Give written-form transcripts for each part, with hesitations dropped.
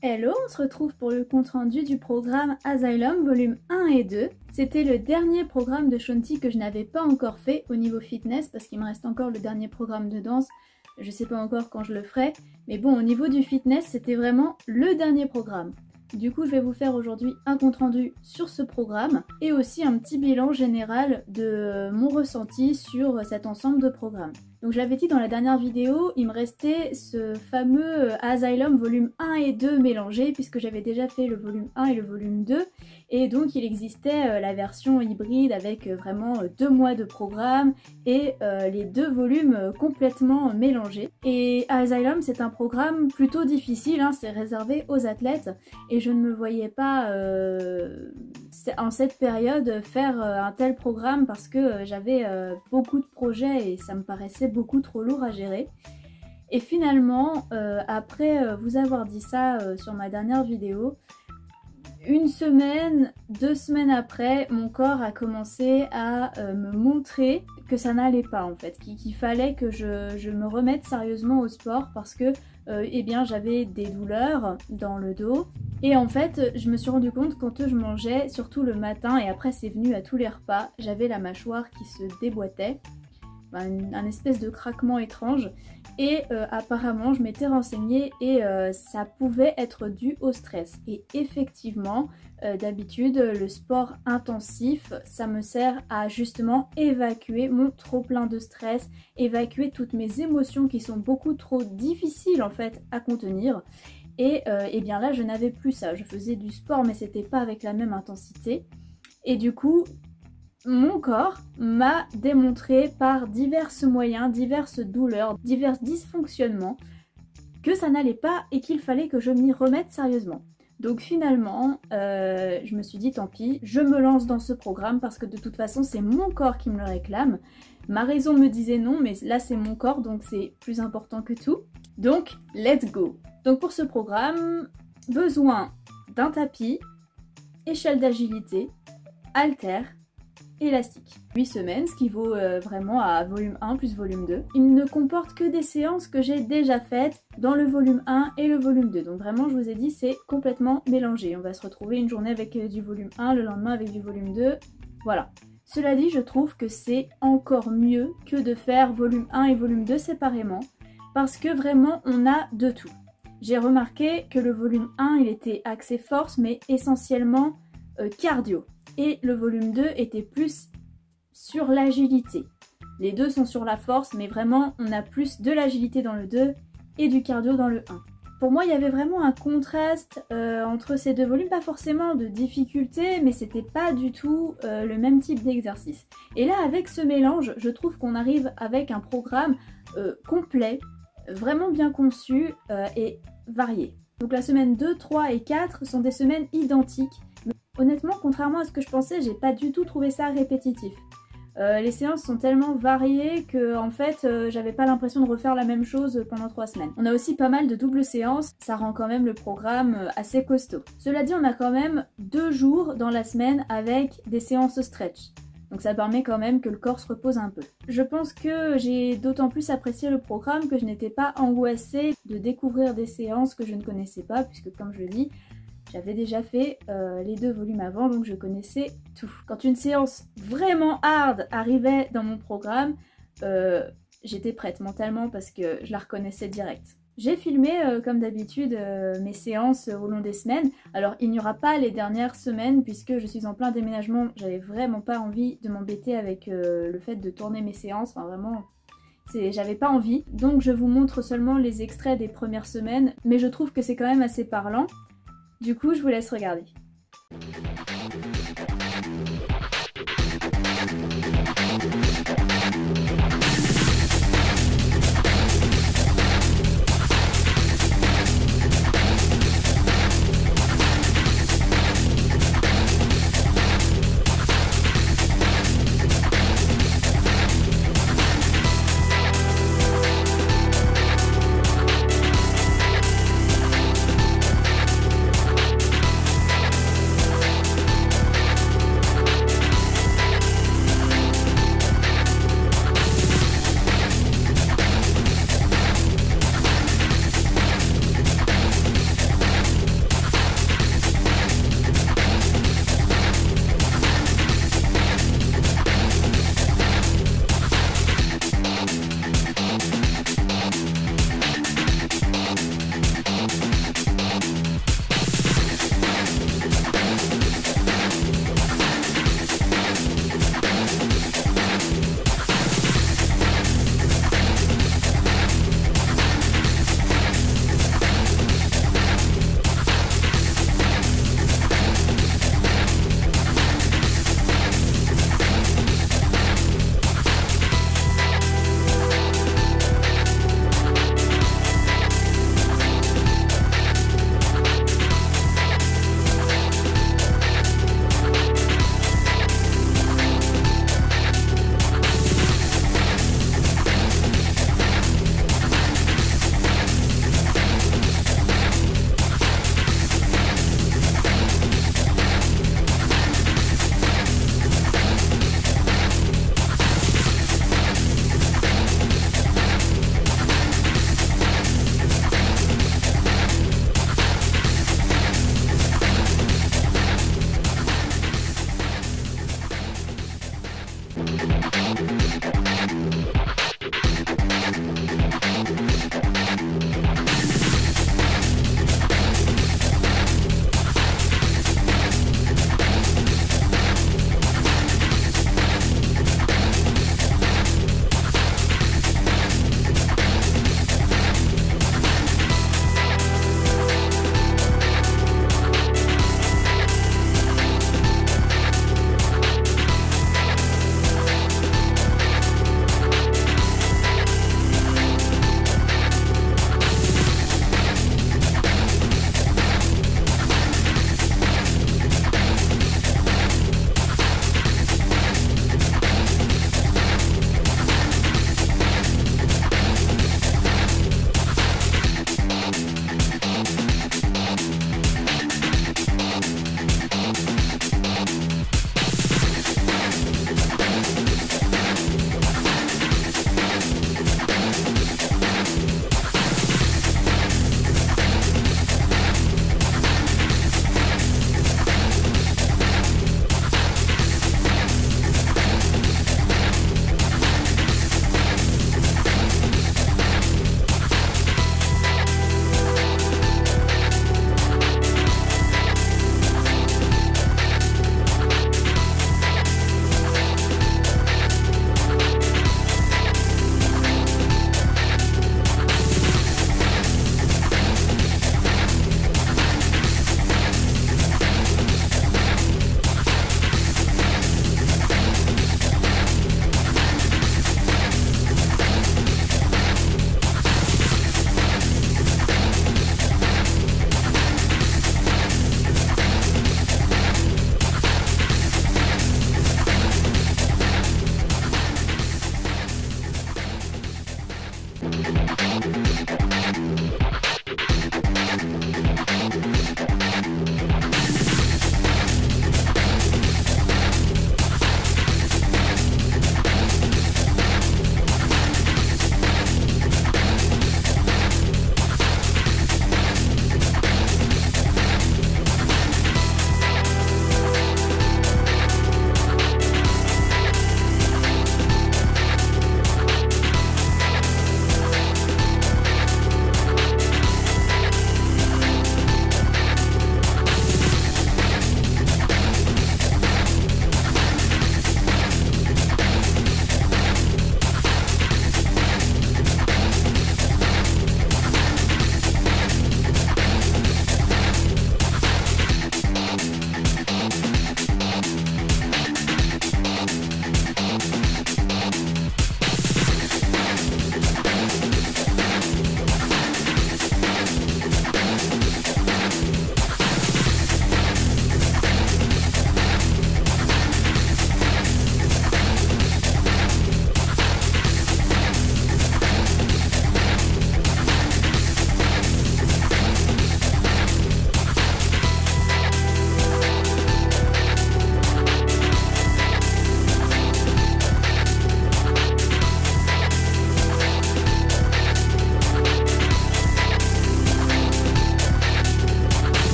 Hello, on se retrouve pour le compte-rendu du programme Asylum volume 1 et 2. C'était le dernier programme de Shanti que je n'avais pas encore fait au niveau fitness parce qu'il me reste encore le dernier programme de danse. Je sais pas encore quand je le ferai, mais bon, au niveau du fitness, c'était vraiment le dernier programme. Du coup, je vais vous faire aujourd'hui un compte-rendu sur ce programme et aussi un petit bilan général de mon ressenti sur cet ensemble de programmes. Donc je l'avais dit dans la dernière vidéo, il me restait ce fameux Asylum volume 1 et 2 mélangés puisque j'avais déjà fait le volume 1 et le volume 2 et donc il existait la version hybride avec vraiment 2 mois de programme et les 2 volumes complètement mélangés. Et Asylum, c'est un programme plutôt difficile, hein, c'est réservé aux athlètes et je ne me voyais pas en cette période faire un tel programme parce que j'avais beaucoup de projets et ça me paraissait beaucoup trop lourd à gérer. Et finalement, après vous avoir dit ça sur ma dernière vidéo, une semaine, 2 semaines après, mon corps a commencé à me montrer que ça n'allait pas en fait, qu'il fallait que je me remette sérieusement au sport parce que eh bien j'avais des douleurs dans le dos et en fait je me suis rendu compte quand je mangeais, surtout le matin et après c'est venu à tous les repas, j'avais la mâchoire qui se déboîtait, un espèce de craquement étrange et apparemment je m'étais renseignée et ça pouvait être dû au stress et effectivement d'habitude le sport intensif ça me sert à justement évacuer mon trop plein de stress, évacuer toutes mes émotions qui sont beaucoup trop difficiles en fait à contenir et bien là je n'avais plus ça, je faisais du sport mais c'était pas avec la même intensité et du coup mon corps m'a démontré par divers moyens, diverses douleurs, divers dysfonctionnements que ça n'allait pas et qu'il fallait que je m'y remette sérieusement. Donc finalement, je me suis dit tant pis, je me lance dans ce programme parce que de toute façon c'est mon corps qui me le réclame. Ma raison me disait non, mais là c'est mon corps donc c'est plus important que tout. Donc let's go. Donc pour ce programme, besoin d'un tapis, échelle d'agilité, haltères, élastique. 8 semaines, ce qui vaut vraiment à volume 1 plus volume 2. Il ne comporte que des séances que j'ai déjà faites dans le volume 1 et le volume 2. Donc vraiment, je vous ai dit, c'est complètement mélangé. On va se retrouver une journée avec du volume 1, le lendemain avec du volume 2. Voilà. Cela dit, je trouve que c'est encore mieux que de faire volume 1 et volume 2 séparément parce que vraiment, on a de tout. J'ai remarqué que le volume 1, il était axé force, mais essentiellement cardio. Et le volume 2 était plus sur l'agilité. Les deux sont sur la force, mais vraiment on a plus de l'agilité dans le 2 et du cardio dans le 1. Pour moi il y avait vraiment un contraste entre ces deux volumes, pas forcément de difficulté, mais c'était pas du tout le même type d'exercice. Et là avec ce mélange, je trouve qu'on arrive avec un programme complet, vraiment bien conçu et varié. Donc la semaine 2, 3 et 4 sont des semaines identiques. Honnêtement, contrairement à ce que je pensais, j'ai pas du tout trouvé ça répétitif. Les séances sont tellement variées que en fait, j'avais pas l'impression de refaire la même chose pendant 3 semaines. On a aussi pas mal de doubles séances, ça rend quand même le programme assez costaud. Cela dit, on a quand même 2 jours dans la semaine avec des séances stretch. Donc ça permet quand même que le corps se repose un peu. Je pense que j'ai d'autant plus apprécié le programme que je n'étais pas angoissée de découvrir des séances que je ne connaissais pas, puisque comme je le dis, j'avais déjà fait les 2 volumes avant, donc je connaissais tout. Quand une séance vraiment hard arrivait dans mon programme, j'étais prête mentalement parce que je la reconnaissais direct. J'ai filmé, comme d'habitude, mes séances au long des semaines. Alors, il n'y aura pas les dernières semaines puisque je suis en plein déménagement. J'avais vraiment pas envie de m'embêter avec le fait de tourner mes séances. Enfin, vraiment, j'avais pas envie. Donc, je vous montre seulement les extraits des premières semaines. Mais je trouve que c'est quand même assez parlant. Du coup, je vous laisse regarder.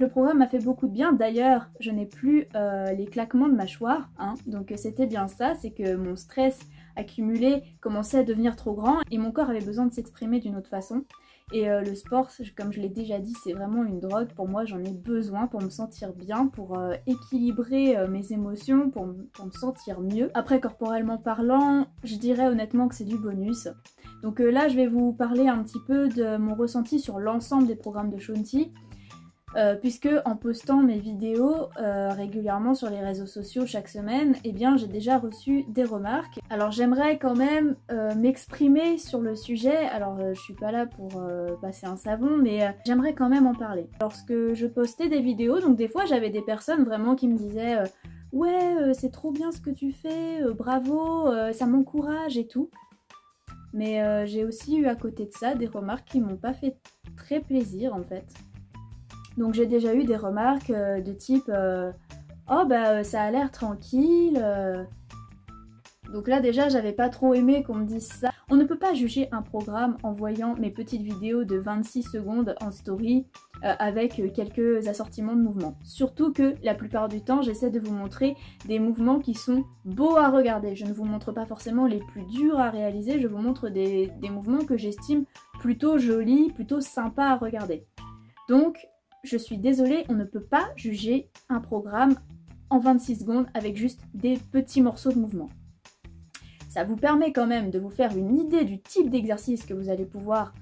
le programme m'a fait beaucoup de bien. D'ailleurs, je n'ai plus les claquements de mâchoire, hein, donc c'était bien ça, c'est que mon stress accumulé commençait à devenir trop grand et mon corps avait besoin de s'exprimer d'une autre façon. Et le sport, comme je l'ai déjà dit, c'est vraiment une drogue. Pour moi, j'en ai besoin pour me sentir bien, pour équilibrer mes émotions, pour me sentir mieux. Après, corporellement parlant, je dirais honnêtement que c'est du bonus. Donc là, je vais vous parler un petit peu de mon ressenti sur l'ensemble des programmes de Shaun-T. Puisque en postant mes vidéos régulièrement sur les réseaux sociaux chaque semaine, eh bien j'ai déjà reçu des remarques. Alors j'aimerais quand même m'exprimer sur le sujet, alors je suis pas là pour passer un savon, mais j'aimerais quand même en parler. Lorsque je postais des vidéos, donc des fois j'avais des personnes vraiment qui me disaient ouais c'est trop bien ce que tu fais, bravo, ça m'encourage et tout. Mais j'ai aussi eu à côté de ça des remarques qui m'ont pas fait très plaisir en fait. Donc j'ai déjà eu des remarques de type oh bah ça a l'air tranquille. Donc là déjà j'avais pas trop aimé qu'on me dise ça. On ne peut pas juger un programme en voyant mes petites vidéos de 26 secondes en story avec quelques assortiments de mouvements. Surtout que la plupart du temps j'essaie de vous montrer des mouvements qui sont beaux à regarder. Je ne vous montre pas forcément les plus durs à réaliser, je vous montre des mouvements que j'estime plutôt jolis, plutôt sympas à regarder. Donc je suis désolée, on ne peut pas juger un programme en 26 secondes avec juste des petits morceaux de mouvement. Ça vous permet quand même de vous faire une idée du type d'exercice que vous allez pouvoir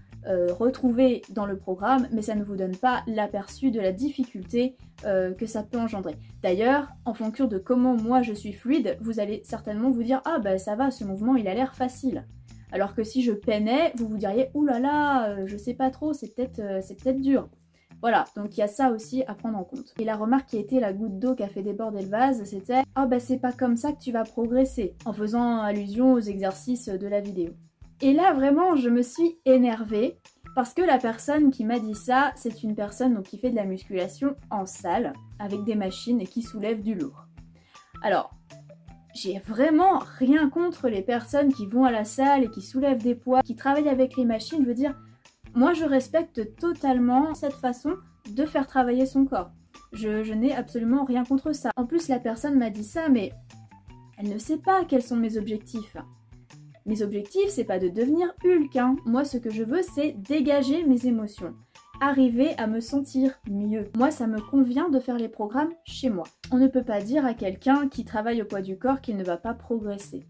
retrouver dans le programme, mais ça ne vous donne pas l'aperçu de la difficulté que ça peut engendrer. D'ailleurs, en fonction de comment moi je suis fluide, vous allez certainement vous dire « Ah bah ça va, ce mouvement il a l'air facile ». Alors que si je peinais, vous vous diriez « Ouh là là, je sais pas trop, c'est peut-être dur ». Voilà, donc il y a ça aussi à prendre en compte. Et la remarque qui a été la goutte d'eau qui a fait déborder le vase, c'était « Ah bah c'est pas comme ça que tu vas progresser », en faisant allusion aux exercices de la vidéo. Et là vraiment je me suis énervée parce que la personne qui m'a dit ça, c'est une personne donc, qui fait de la musculation en salle avec des machines et qui soulève du lourd. Alors, j'ai vraiment rien contre les personnes qui vont à la salle et qui soulèvent des poids, qui travaillent avec les machines, je veux dire, moi je respecte totalement cette façon de faire travailler son corps. Je n'ai absolument rien contre ça. En plus la personne m'a dit ça, mais elle ne sait pas quels sont mes objectifs. Mes objectifs, c'est pas de devenir Hulk, hein. Moi, ce que je veux, c'est dégager mes émotions. Arriver à me sentir mieux. Moi, ça me convient de faire les programmes chez moi. On ne peut pas dire à quelqu'un qui travaille au poids du corps qu'il ne va pas progresser.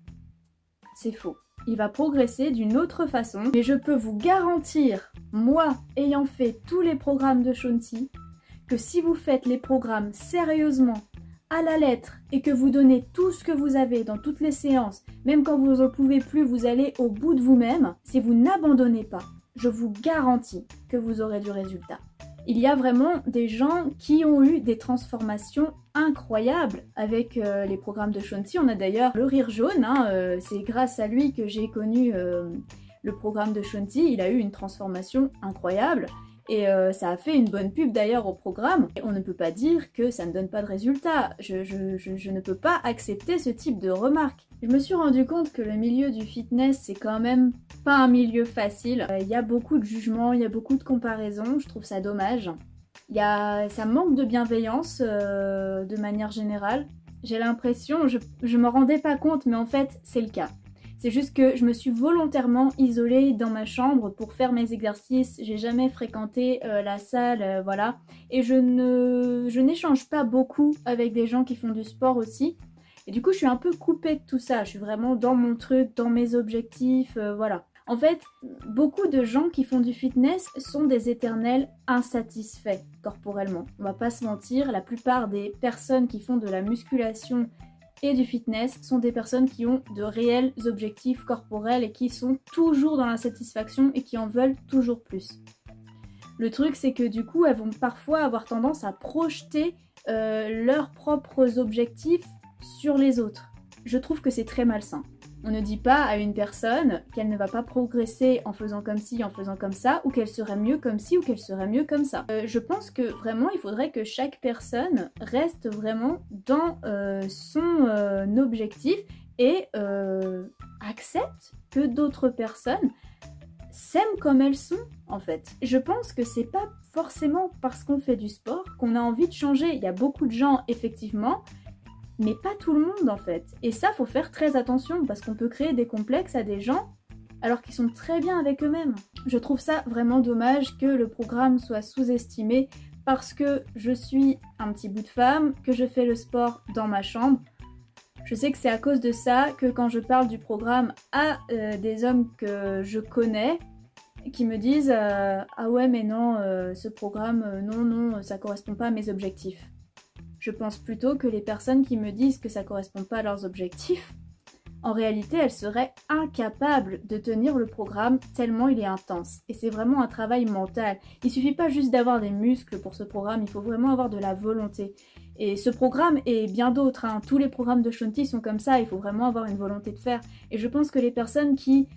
C'est faux. Il va progresser d'une autre façon, mais je peux vous garantir, moi, ayant fait tous les programmes de Shaun-T, que si vous faites les programmes sérieusement, à la lettre, et que vous donnez tout ce que vous avez dans toutes les séances, même quand vous n'en pouvez plus, vous allez au bout de vous-même, si vous n'abandonnez pas, je vous garantis que vous aurez du résultat. Il y a vraiment des gens qui ont eu des transformations incroyables avec les programmes de Shaun-T. On a d'ailleurs le rire jaune, hein, c'est grâce à lui que j'ai connu le programme de Shaun-T. Il a eu une transformation incroyable. Et ça a fait une bonne pub d'ailleurs au programme. Et on ne peut pas dire que ça ne donne pas de résultat. Je ne peux pas accepter ce type de remarques. Je me suis rendu compte que le milieu du fitness, c'est quand même pas un milieu facile. Il y a beaucoup de jugements, il y a beaucoup de comparaisons, je trouve ça dommage. Ça manque de bienveillance de manière générale. J'ai l'impression, je me rendais pas compte, mais en fait c'est le cas. C'est juste que je me suis volontairement isolée dans ma chambre pour faire mes exercices. J'ai jamais fréquenté la salle, voilà. Et je n'échange pas beaucoup avec des gens qui font du sport aussi. Et du coup, je suis un peu coupée de tout ça. Je suis vraiment dans mon truc, dans mes objectifs, voilà. En fait, beaucoup de gens qui font du fitness sont des éternels insatisfaits corporellement. On va pas se mentir, la plupart des personnes qui font de la musculation et du fitness sont des personnes qui ont de réels objectifs corporels et qui sont toujours dans l'insatisfaction et qui en veulent toujours plus. Le truc c'est que du coup elles vont parfois avoir tendance à projeter leurs propres objectifs sur les autres. Je trouve que c'est très malsain. On ne dit pas à une personne qu'elle ne va pas progresser en faisant comme ci, en faisant comme ça, ou qu'elle serait mieux comme ci, ou qu'elle serait mieux comme ça. Je pense que vraiment, il faudrait que chaque personne reste vraiment dans son objectif et accepte que d'autres personnes s'aiment comme elles sont en fait. Je pense que c'est pas forcément parce qu'on fait du sport qu'on a envie de changer. Il y a beaucoup de gens effectivement, mais pas tout le monde en fait. Et ça, faut faire très attention parce qu'on peut créer des complexes à des gens alors qu'ils sont très bien avec eux-mêmes. Je trouve ça vraiment dommage que le programme soit sous-estimé parce que je suis un petit bout de femme, que je fais le sport dans ma chambre. Je sais que c'est à cause de ça que quand je parle du programme à des hommes que je connais, qui me disent ah ouais mais non, ce programme, non, ça correspond pas à mes objectifs. Je pense plutôt que les personnes qui me disent que ça correspond pas à leurs objectifs, en réalité, elles seraient incapables de tenir le programme tellement il est intense. Et c'est vraiment un travail mental. Il suffit pas juste d'avoir des muscles pour ce programme, il faut vraiment avoir de la volonté. Et ce programme et bien d'autres, hein, tous les programmes de Shaun T sont comme ça, il faut vraiment avoir une volonté de faire. Et je pense que les personnes qui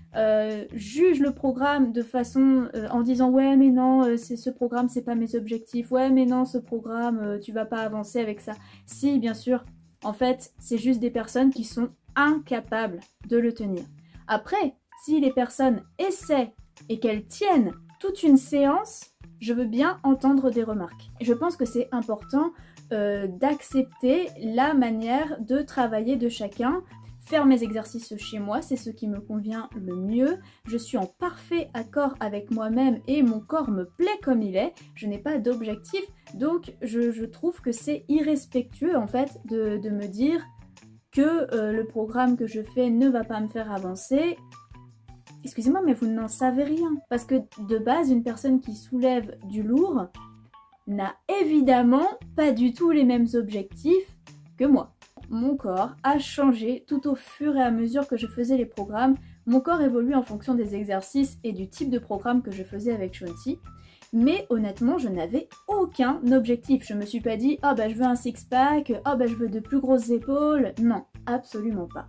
jugent le programme de façon en disant ouais mais non, ce programme c'est pas mes objectifs, ouais mais non ce programme tu vas pas avancer avec ça. Si bien sûr, en fait c'est juste des personnes qui sont incapables de le tenir. Après, si les personnes essaient et qu'elles tiennent toute une séance, je veux bien entendre des remarques. Et je pense que c'est important d'accepter la manière de travailler de chacun. Faire mes exercices chez moi, c'est ce qui me convient le mieux. Je suis en parfait accord avec moi-même et mon corps me plaît comme il est. Je n'ai pas d'objectif, donc je trouve que c'est irrespectueux en fait de me dire que le programme que je fais ne va pas me faire avancer. Excusez-moi, mais vous n'en savez rien. Parce que de base, une personne qui soulève du lourd n'a évidemment pas du tout les mêmes objectifs que moi. Mon corps a changé tout au fur et à mesure que je faisais les programmes. Mon corps évolue en fonction des exercices et du type de programme que je faisais avec Shaun T. Mais honnêtement, je n'avais aucun objectif. Je me suis pas dit « Oh bah je veux un six-pack, oh bah je veux de plus grosses épaules ». Non, absolument pas.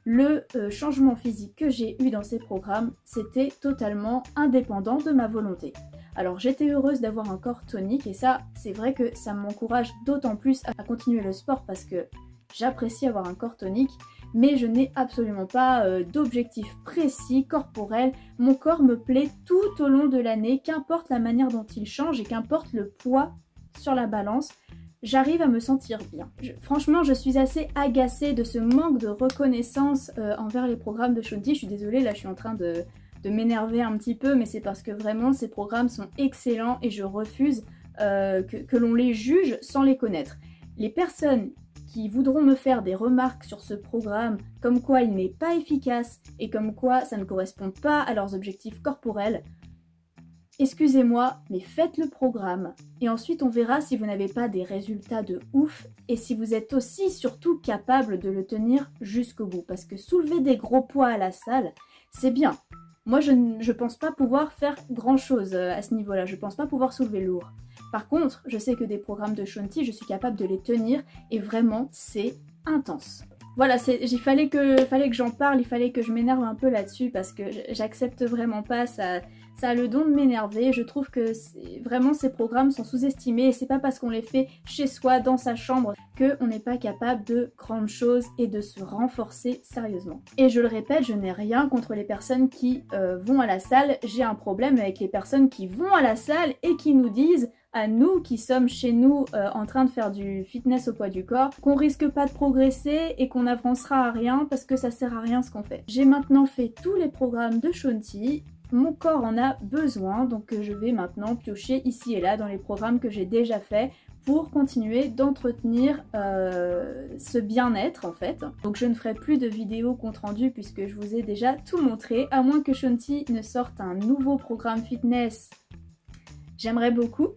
Le changement physique que j'ai eu dans ces programmes, c'était totalement indépendant de ma volonté. Alors j'étais heureuse d'avoir un corps tonique et ça, c'est vrai que ça m'encourage d'autant plus à continuer le sport parce que j'apprécie avoir un corps tonique, mais je n'ai absolument pas d'objectif précis, corporel. Mon corps me plaît tout au long de l'année, qu'importe la manière dont il change et qu'importe le poids sur la balance, j'arrive à me sentir bien. Franchement, je suis assez agacée de ce manque de reconnaissance envers les programmes de Shaun T. Je suis désolée, là je suis en train de m'énerver un petit peu, mais c'est parce que vraiment ces programmes sont excellents et je refuse que l'on les juge sans les connaître. Les personnes qui voudront me faire des remarques sur ce programme, comme quoi il n'est pas efficace et comme quoi ça ne correspond pas à leurs objectifs corporels, excusez-moi, mais faites le programme et ensuite on verra si vous n'avez pas des résultats de ouf et si vous êtes aussi surtout capable de le tenir jusqu'au bout. Parce que soulever des gros poids à la salle, c'est bien. Moi je pense pas pouvoir faire grand chose à ce niveau-là, je pense pas pouvoir soulever lourd. Par contre, je sais que des programmes de Shaun T, je suis capable de les tenir et vraiment c'est intense. Voilà, il fallait que j'en parle, il fallait que je m'énerve un peu là-dessus parce que j'accepte vraiment pas, ça a le don de m'énerver. Je trouve que vraiment ces programmes sont sous-estimés et c'est pas parce qu'on les fait chez soi, dans sa chambre, qu'on n'est pas capable de grandes choses et de se renforcer sérieusement. Et je le répète, je n'ai rien contre les personnes qui vont à la salle, j'ai un problème avec les personnes qui vont à la salle et qui nous disent à nous qui sommes chez nous en train de faire du fitness au poids du corps, qu'on risque pas de progresser et qu'on n'avancera à rien parce que ça sert à rien ce qu'on fait. J'ai maintenant fait tous les programmes de Shaun T, mon corps en a besoin, donc je vais maintenant piocher ici et là dans les programmes que j'ai déjà faits pour continuer d'entretenir ce bien-être en fait. Donc je ne ferai plus de vidéos compte rendu puisque je vous ai déjà tout montré, à moins que Shaun T ne sorte un nouveau programme fitness. J'aimerais beaucoup.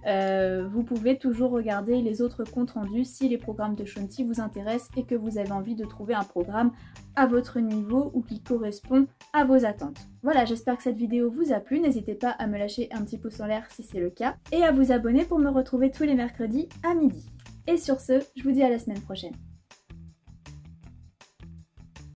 Vous pouvez toujours regarder les autres comptes rendus si les programmes de Shaun T vous intéressent et que vous avez envie de trouver un programme à votre niveau ou qui correspond à vos attentes. Voilà, j'espère que cette vidéo vous a plu. N'hésitez pas à me lâcher un petit pouce en l'air si c'est le cas et à vous abonner pour me retrouver tous les mercredis à midi. Et sur ce, je vous dis à la semaine prochaine.